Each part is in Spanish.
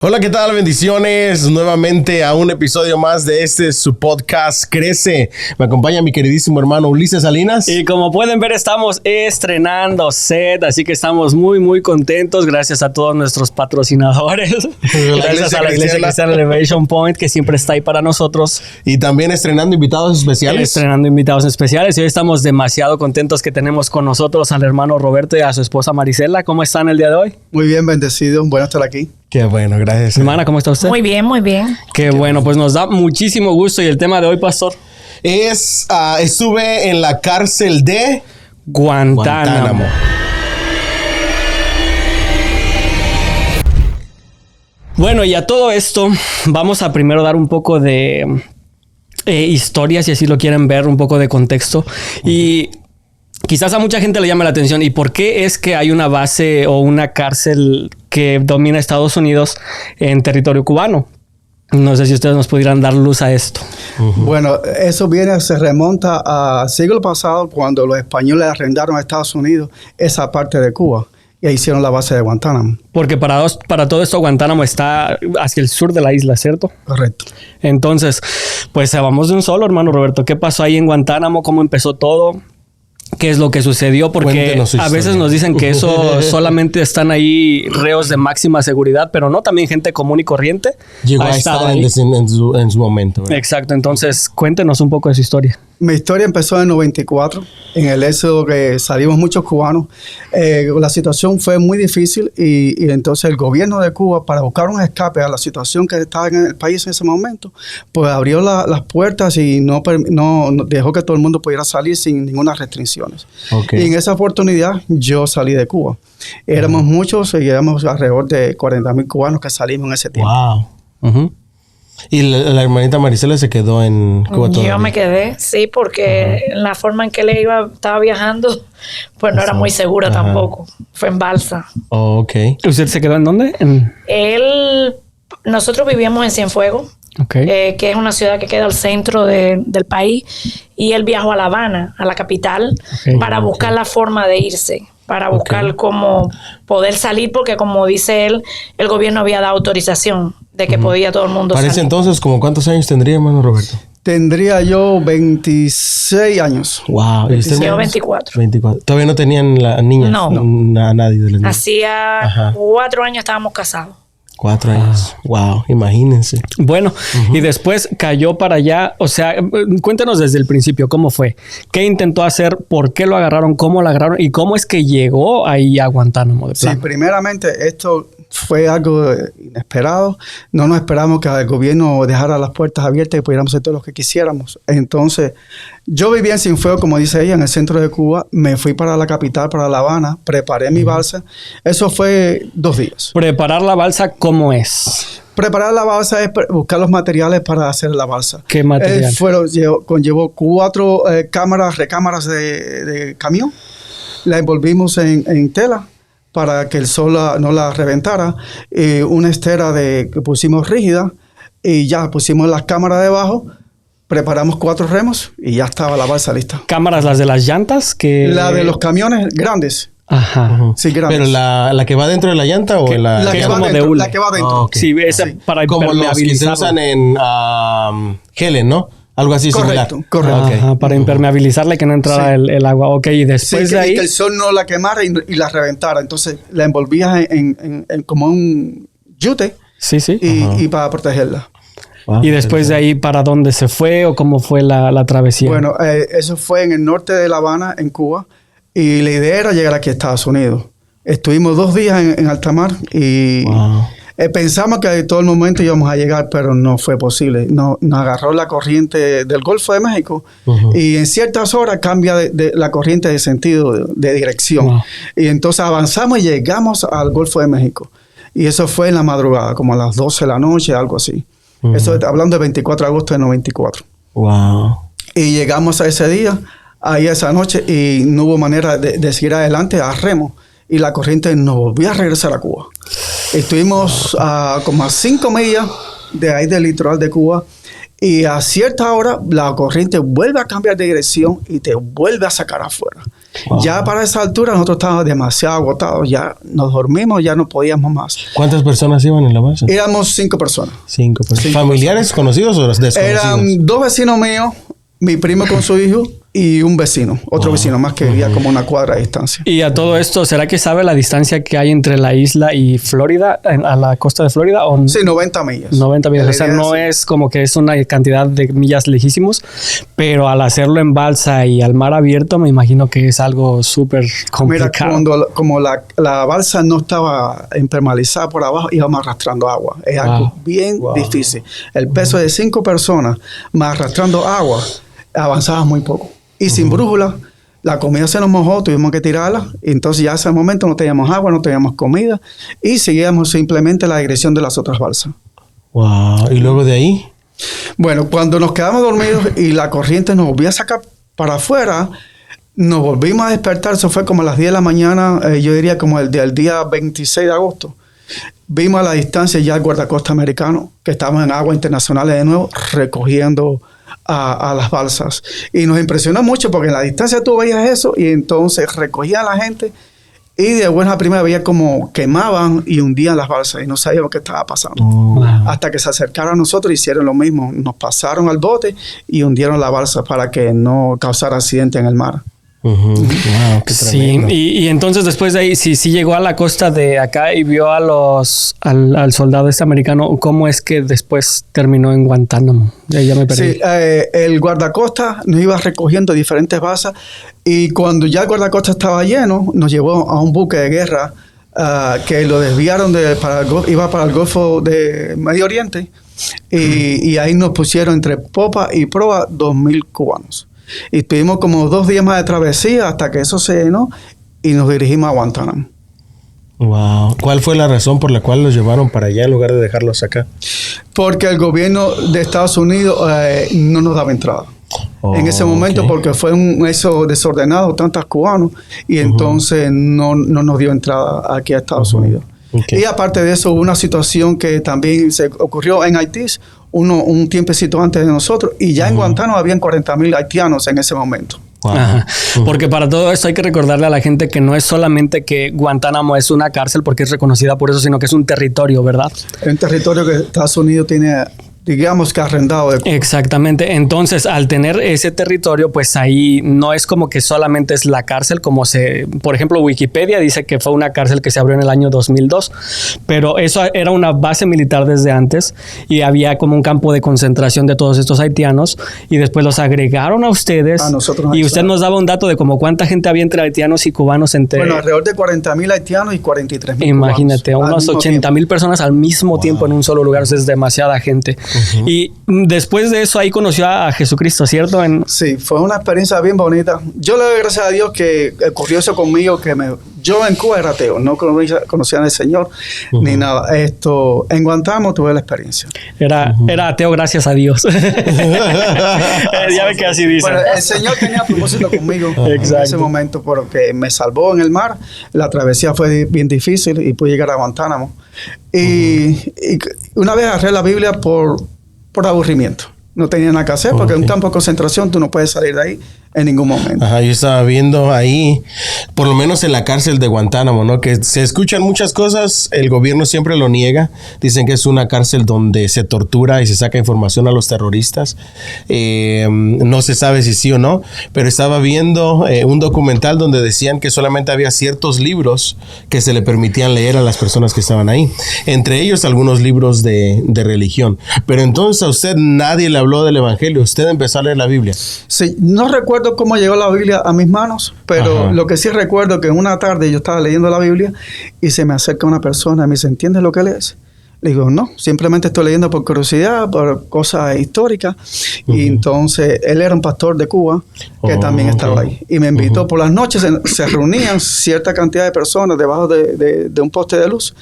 Hola, ¿qué tal? Bendiciones nuevamente a un episodio más de su podcast Crece. Me acompaña mi queridísimo hermano Ulises Salinas. Y como pueden ver, estamos estrenando set, así que estamos muy contentos. Gracias a todos nuestros patrocinadores. Gracias a la Iglesia Cristiana Elevation Point, que siempre está ahí para nosotros. Y también estrenando invitados especiales. Y hoy estamos demasiado contentos que tenemos con nosotros al hermano Roberto y a su esposa Marisela. ¿Cómo están el día de hoy? Muy bien, bendecido. Bueno estar aquí. Qué bueno, gracias. Hermana, ¿cómo está usted? Muy bien, muy bien. Qué bueno, pues nos da muchísimo gusto. Y el tema de hoy, pastor, estuve en la cárcel de Guantánamo. Bueno, y a todo esto vamos a primero dar un poco de historia, si así lo quieren ver, un poco de contexto. Y quizás a mucha gente le llame la atención. ¿Y por qué es que hay una base o una cárcel que domina Estados Unidos en territorio cubano? No sé si ustedes nos pudieran dar luz a esto. Bueno, eso se remonta al siglo pasado, cuando los españoles arrendaron a Estados Unidos esa parte de Cuba y ahí hicieron la base de Guantánamo. Porque para todo esto Guantánamo está hacia el sur de la isla, ¿cierto? Correcto. Entonces, pues vamos de un solo, hermano Roberto. ¿Qué pasó ahí en Guantánamo? ¿Cómo empezó todo? ¿Qué es lo que sucedió? Porque a veces nos dicen que eso solamente están ahí reos de máxima seguridad, pero no, también gente común y corriente llegó a estar en su momento, ¿verdad? Exacto. Entonces, cuéntenos un poco de su historia. Mi historia empezó en el 94, en el éxodo que salimos muchos cubanos. La situación fue muy difícil y entonces el gobierno de Cuba, para buscar un escape a la situación que estaba en el país en ese momento, pues abrió las puertas y no dejó que todo el mundo pudiera salir sin ninguna restricciones. Okay. Y en esa oportunidad yo salí de Cuba. Éramos muchos, y éramos alrededor de 40,000 cubanos que salimos en ese tiempo. Wow. ¿Y la hermanita Marisela se quedó en Cuba todavía? Yo me quedé, sí, porque la forma en que él estaba viajando, pues no era muy segura tampoco. Fue en balsa. Oh, ok. ¿Usted se quedó en dónde? Nosotros vivíamos en Cienfuegos, que es una ciudad que queda al centro del país, y él viajó a La Habana, a la capital, para buscar la forma de irse, para buscar cómo poder salir, porque como dice él, el gobierno había dado autorización de que podía todo el mundo salir. Parece entonces, ¿como cuántos años tendría, hermano Roberto? Tendría yo 26 años. Wow. Yo 24. 24. ¿Todavía no tenían las niñas? No. Nadie de las niñas. Hacía 4 años estábamos casados. 4 años. Wow, imagínense. Bueno, y después cayó para allá. O sea, cuéntanos desde el principio cómo fue. ¿Qué intentó hacer? ¿Por qué lo agarraron? ¿Cómo lo agarraron? ¿Y cómo es que llegó ahí a Guantánamo de plano? Sí, primeramente esto fue algo inesperado. No nos esperamos que el gobierno dejara las puertas abiertas y pudiéramos hacer todo lo que quisiéramos. Entonces, yo vivía en Cienfuegos, como dice ella, en el centro de Cuba. Me fui para la capital, para La Habana. Preparé mi balsa. Eso fue 2 días. ¿Preparar la balsa cómo es? Preparar la balsa es buscar los materiales para hacer la balsa. ¿Qué material? Conllevó 4 recámaras de camión. La envolvimos en tela para que el sol no la reventara. Una estera que pusimos rígida y ya pusimos las cámaras debajo. Preparamos 4 remos y ya estaba la balsa lista. ¿Cámaras las de las llantas? La de los camiones grandes. Ajá. Sí, grandes. ¿Pero la que va dentro de la llanta o la que va dentro? La que va dentro. Okay. Sí, esa para como los que se usan en Helen, ¿no? Algo así similar. Correcto. Ajá, para impermeabilizarla y que no entrara el agua. Ok, y después de ahí... Y que el sol no la quemara y la reventara. Entonces la envolvías en como un yute. Sí. Y para protegerla. Wow, ¿y después de ahí para dónde se fue o cómo fue la travesía? Bueno, eso fue en el norte de La Habana, en Cuba. Y la idea era llegar aquí a Estados Unidos. Estuvimos 2 días en alta mar y... Wow. Pensamos que en todo el momento íbamos a llegar, pero no fue posible. Nos agarró la corriente del Golfo de México y en ciertas horas cambia de la corriente de sentido, de dirección. Wow. Y entonces avanzamos y llegamos al Golfo de México. Y eso fue en la madrugada, como a las 12 de la noche, algo así. Eso hablando del 24 de agosto de 94. Wow. Y llegamos a ese día, ahí esa noche, y no hubo manera de seguir adelante a remo. Y la corriente nos volvió a regresar a Cuba. Estuvimos como a 5 millas de ahí del litoral de Cuba. Y a cierta hora la corriente vuelve a cambiar de dirección y te vuelve a sacar afuera. Wow. Ya para esa altura nosotros estábamos demasiado agotados. Ya nos dormimos, ya no podíamos más. ¿Cuántas personas iban en la balsa? Éramos 5 personas. 5 personas. ¿Familiares, conocidos o desconocidos? Eran 2 vecinos míos, mi primo con su hijo y un vecino, otro vecino más que vivía como una cuadra de distancia. Y a todo esto, ¿será que sabe la distancia que hay entre la isla y Florida, a la costa de Florida? ¿O sí, 90 millas. 90 millas, o sea, no es como que es una cantidad de millas lejísimos, pero al hacerlo en balsa y al mar abierto, me imagino que es algo súper complicado. Mira, como la balsa no estaba impermeabilizada por abajo, íbamos arrastrando agua. Es algo bien difícil. El peso de 5 personas más arrastrando agua, avanzaba muy poco. Y sin brújula, la comida se nos mojó, tuvimos que tirarla. Y entonces ya a ese momento no teníamos agua, no teníamos comida. Y seguíamos simplemente la dirección de las otras balsas. Wow. ¿Y luego de ahí? Bueno, cuando nos quedamos dormidos y la corriente nos volvía a sacar para afuera, nos volvimos a despertar. Eso fue como a las 10 de la mañana, yo diría como el día 26 de agosto. Vimos a la distancia ya el guardacosta americano, que estaba en aguas internacionales de nuevo, recogiendo a las balsas. Y nos impresionó mucho porque en la distancia tú veías eso y entonces recogían a la gente y de buena primera veía como quemaban y hundían las balsas y no sabíamos qué estaba pasando. Hasta que se acercaron a nosotros, hicieron lo mismo. Nos pasaron al bote y hundieron la balsa para que no causara accidente en el mar. Wow, qué sí, y entonces después de ahí, si llegó a la costa de acá y vio al soldado americano, ¿cómo es que después terminó en Guantánamo? Ya me perdí. Sí, el guardacosta nos iba recogiendo diferentes balsas y cuando ya el guardacosta estaba lleno, nos llevó a un buque de guerra que lo desviaron iba para el Golfo de Medio Oriente y ahí nos pusieron entre popa y proa 2,000 cubanos. Y tuvimos como 2 días más de travesía hasta que eso se llenó y nos dirigimos a Guantánamo. Wow. ¿Cuál fue la razón por la cual los llevaron para allá en lugar de dejarlos acá? Porque el gobierno de Estados Unidos no nos daba entrada. En ese momento, porque fue eso desordenado, tantos cubanos, y entonces no nos dio entrada aquí a Estados Unidos. Y aparte de eso, hubo una situación que también se ocurrió en Haití, un tiempecito antes de nosotros, y ya en Guantánamo habían 40,000 haitianos en ese momento. Wow. Porque para todo esto hay que recordarle a la gente que no es solamente que Guantánamo es una cárcel porque es reconocida por eso, sino que es un territorio, ¿verdad? Es un territorio que Estados Unidos tiene, digamos que arrendado. Exactamente. Entonces, al tener ese territorio, pues ahí no es como que solamente es la cárcel, por ejemplo, Wikipedia dice que fue una cárcel que se abrió en el año 2002, pero eso era una base militar desde antes y había como un campo de concentración de todos estos haitianos y después los agregaron a ustedes. A nosotros. Y usted nos daba un dato de como cuánta gente había entre haitianos y cubanos Bueno, alrededor de 40,000 haitianos y 43,000 Imagínate, unos 80,000 personas al mismo tiempo en un solo lugar. O sea, es demasiada gente. Y después de eso ahí conoció a Jesucristo, ¿cierto? Sí, fue una experiencia bien bonita. Yo le doy gracias a Dios que ocurrió eso conmigo, yo en Cuba era ateo, no conocía al Señor ni nada. En Guantánamo tuve la experiencia. Era ateo gracias a Dios. Ya ve que así dice. Bueno, el Señor tenía propósito conmigo en ese momento porque me salvó en el mar. La travesía fue bien difícil y pude llegar a Guantánamo. Y una vez agarré la Biblia por aburrimiento. No tenía nada que hacer porque en un campo de concentración tú no puedes salir de ahí en ningún momento. Ajá, yo estaba viendo ahí, por lo menos en la cárcel de Guantánamo, ¿no? Que se escuchan muchas cosas, el gobierno siempre lo niega. Dicen que es una cárcel donde se tortura y se saca información a los terroristas. No se sabe si sí o no, pero estaba viendo un documental donde decían que solamente había ciertos libros que se le permitían leer a las personas que estaban ahí. Entre ellos algunos libros de religión. Pero entonces a usted nadie le habló del evangelio. Usted empezó a leer la Biblia. Sí, no recuerdo cómo llegó la Biblia a mis manos, pero lo que sí recuerdo que en una tarde yo estaba leyendo la Biblia y se me acerca una persona y me dice, ¿entiendes lo que lees? Le digo, no, simplemente estoy leyendo por curiosidad, por cosas históricas. Y entonces él era un pastor de Cuba que también estaba ahí. Y me invitó por las noches, se reunían cierta cantidad de personas debajo de un poste de luz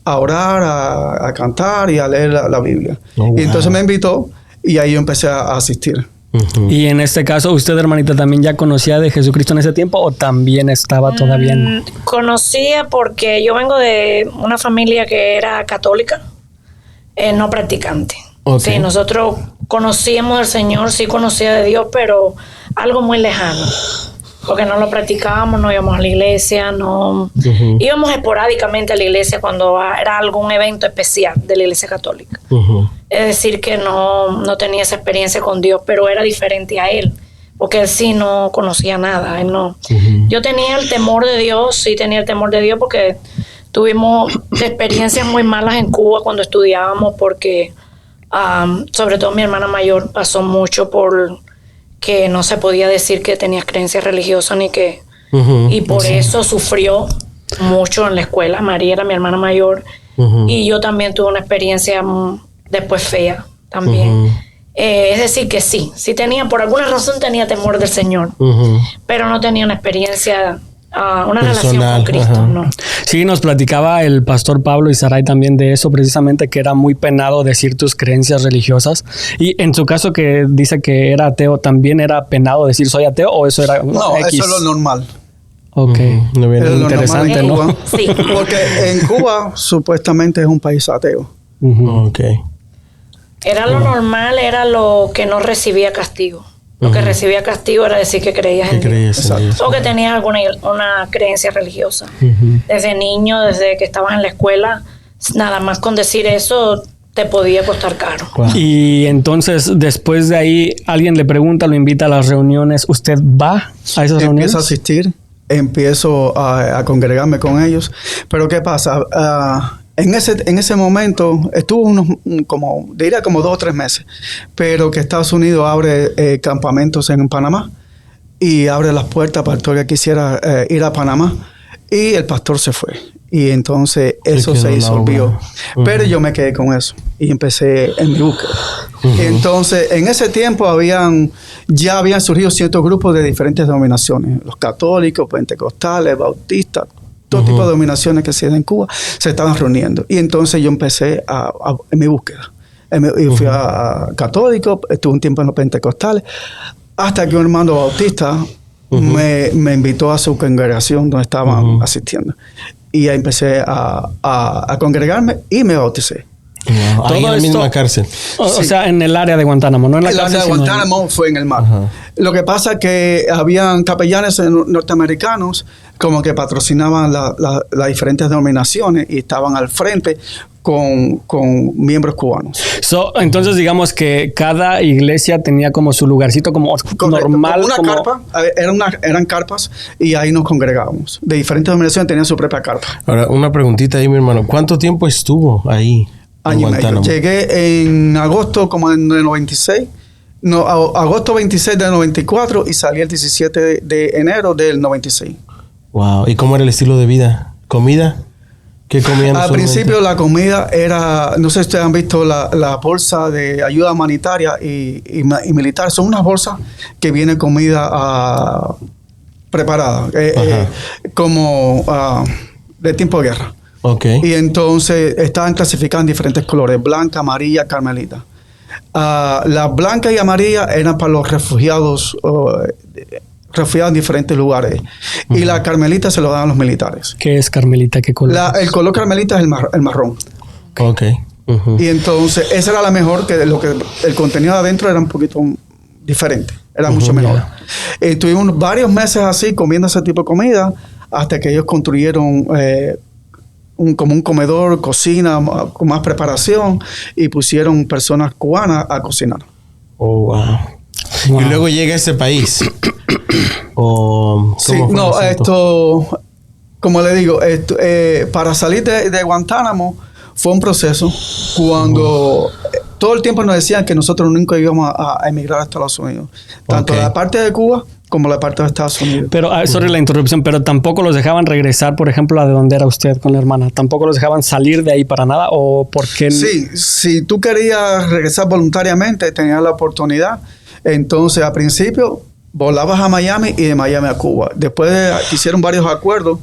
a orar, a cantar y a leer la Biblia. Y entonces me invitó y ahí yo empecé a asistir. Y en este caso, ¿usted, hermanita, también ya conocía de Jesucristo en ese tiempo o también estaba todavía en...? Conocía porque yo vengo de una familia que era católica, no practicante. Sí, nosotros conocíamos al Señor, sí conocía de Dios, pero algo muy lejano. porque no lo practicábamos, no íbamos a la iglesia, no íbamos esporádicamente a la iglesia cuando era algún evento especial de la iglesia católica. Es decir, que no tenía esa experiencia con Dios, pero era diferente a él, porque él sí no conocía nada, él no. Yo tenía el temor de Dios, sí tenía el temor de Dios, porque tuvimos experiencias muy malas en Cuba cuando estudiábamos, porque sobre todo mi hermana mayor pasó mucho por que no se podía decir que tenía creencias religiosas ni que... y por eso sufrió mucho en la escuela. María era mi hermana mayor y yo también tuve una experiencia después fea también. Es decir que sí tenía, por alguna razón tenía temor del Señor, pero no tenía una experiencia... una relación con Cristo, ¿no? Sí, nos platicaba el pastor Pablo Isaray también de eso, precisamente, que era muy penado decir tus creencias religiosas. Y en su caso, que dice que era ateo, ¿también era penado decir soy ateo o eso era No, X? eso es lo normal. Ok. No es lo interesante, normal en ¿no? Cuba, sí. Porque en Cuba supuestamente es un país ateo. Era lo normal, era lo que no recibía castigo. Lo que recibía castigo era decir que creías en Dios. O que tenías una creencia religiosa. Desde niño, desde que estabas en la escuela, nada más con decir eso te podía costar caro. Y entonces, después de ahí, alguien le pregunta, lo invita a las reuniones. ¿Usted va a esas reuniones? Empiezo a asistir, empiezo a congregarme con ellos. Pero ¿qué pasa? En ese momento estuvo como 2 o 3 meses, pero que Estados Unidos abre campamentos en Panamá y abre las puertas para todo el que quisiera ir a Panamá, y el pastor se fue y entonces eso se disolvió. Pero yo me quedé con eso y empecé en mi búsqueda. Entonces en ese tiempo ya habían surgido ciertos grupos de diferentes denominaciones, los católicos, pentecostales, bautistas, todo tipo de denominaciones que se dan en Cuba se estaban reuniendo. Y entonces yo empecé en mi búsqueda. Y fui a católico, estuve un tiempo en los pentecostales, hasta que un hermano bautista me invitó a su congregación donde estaban asistiendo. Y ahí empecé a congregarme y me bauticé. Wow. Ahí en la misma cárcel. O sea, en el área de Guantánamo, no en la cárcel. El área de Guantánamo fue en el mar. Lo que pasa es que habían capellanes norteamericanos como que patrocinaban las diferentes denominaciones y estaban al frente con miembros cubanos. Entonces digamos que cada iglesia tenía como su lugarcito como normal. Como una carpa, eran carpas y ahí nos congregábamos. De diferentes denominaciones tenían su propia carpa. Ahora, una preguntita ahí, mi hermano. ¿Cuánto tiempo estuvo ahí? Año y medio. Llegué en agosto como en el 96. No, agosto 26 del 94 y salí el 17 de enero del 96. Wow. ¿Y cómo era el estilo de vida? ¿Comida? ¿Qué comían? Al principio la comida era, no sé si ustedes han visto la bolsa de ayuda humanitaria y militar. Son unas bolsas que viene comida preparada, como de tiempo de guerra. Y entonces estaban clasificadas en diferentes colores: blanca, amarilla, carmelita. Las blancas y amarillas eran para los refugiados en diferentes lugares. Y la carmelita se lo daban los militares. ¿Qué es carmelita? ¿Qué color? El color carmelita es el marrón. Y entonces esa era la mejor, que el contenido de adentro era un poquito diferente. Era mucho mejor. Estuvimos varios meses así comiendo ese tipo de comida hasta que ellos construyeron como un comedor, cocina con más preparación, y pusieron personas cubanas a cocinar. Wow. Y luego llega a ese país. Como le digo, para salir de Guantánamo fue un proceso. Cuando todo el tiempo nos decían que nosotros nunca íbamos a emigrar a Estados Unidos, tanto la parte de Cuba como la parte de Estados Unidos. Pero, sorry la interrupción, pero tampoco los dejaban regresar, por ejemplo, a de donde era usted con la hermana. ¿Tampoco los dejaban salir de ahí para nada? ¿O por qué? Sí, si tú querías regresar voluntariamente, tenías la oportunidad. Entonces, al principio, volabas a Miami y de Miami a Cuba. Después hicieron varios acuerdos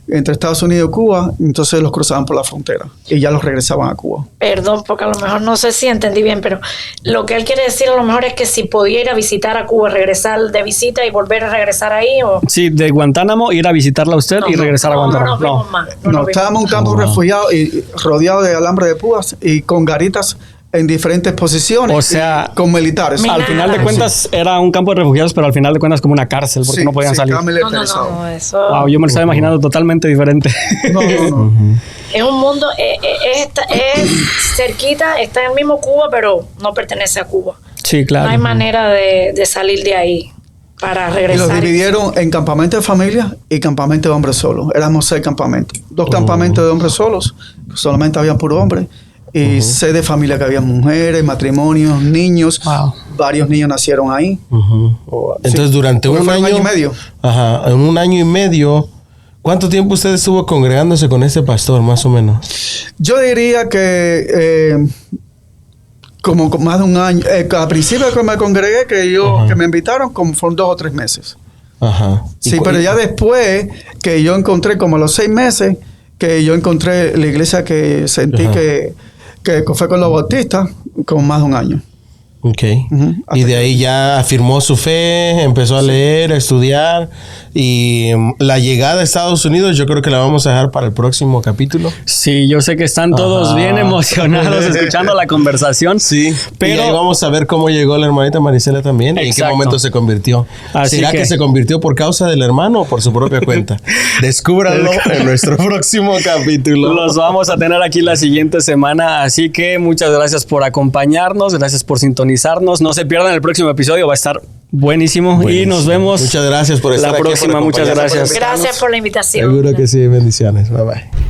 entre Estados Unidos y Cuba, entonces los cruzaban por la frontera y ya los regresaban a Cuba. Perdón, porque a lo mejor no sé si entendí bien, pero lo que él quiere decir a lo mejor es que si podía ir a visitar a Cuba, regresar de visita y volver a regresar ahí, o... Sí, de Guantánamo, ir a visitarla a usted y regresar a Guantánamo. No, estábamos en un campo refugiado y rodeado de alambre de púas y con garitas en diferentes posiciones. O sea, con militares. Al final de cuentas era un campo de refugiados, pero al final de cuentas como una cárcel, porque no podían salir. No, eso... Wow, yo me lo estaba imaginando totalmente diferente. No. Es un mundo, es cerquita, está en el mismo Cuba, pero no pertenece a Cuba. Sí, claro. No hay manera de salir de ahí para regresar. Y los dividieron en campamento de familia y campamento de hombres solos. Éramos 6 campamentos. 2 campamentos de hombres solos, solamente habían puro hombres. Y 6 de familia que había mujeres, matrimonios, niños. Wow. Varios niños nacieron ahí. Entonces, durante un año y medio. Ajá, en un año y medio. ¿Cuánto tiempo usted estuvo congregándose con ese pastor, más o menos? Yo diría que como más de un año. Al principio que me congregué, que me invitaron, como fueron 2 o 3 meses. Ajá. Sí, pero ya después que yo encontré, como a los 6 meses, que yo encontré la iglesia que sentí que fue con los bautistas, con más de un año. Ok. Y de ahí ya afirmó su fe, empezó a leer, a estudiar. Y la llegada a Estados Unidos yo creo que la vamos a dejar para el próximo capítulo. Sí, yo sé que están todos bien emocionados escuchando la conversación. Sí, pero y ahí vamos a ver cómo llegó la hermanita Marisela también. Y en qué momento se convirtió. ¿Será que se convirtió por causa del hermano o por su propia cuenta? Descúbranlo en nuestro próximo capítulo. Los vamos a tener aquí la siguiente semana. Así que muchas gracias por acompañarnos. Gracias por sintonizarnos. No se pierdan el próximo episodio. Va a estar buenísimo. Y nos vemos. Muchas gracias por estar la aquí. Muchas gracias. Gracias por la invitación. Seguro que sí. Bendiciones. Bye bye.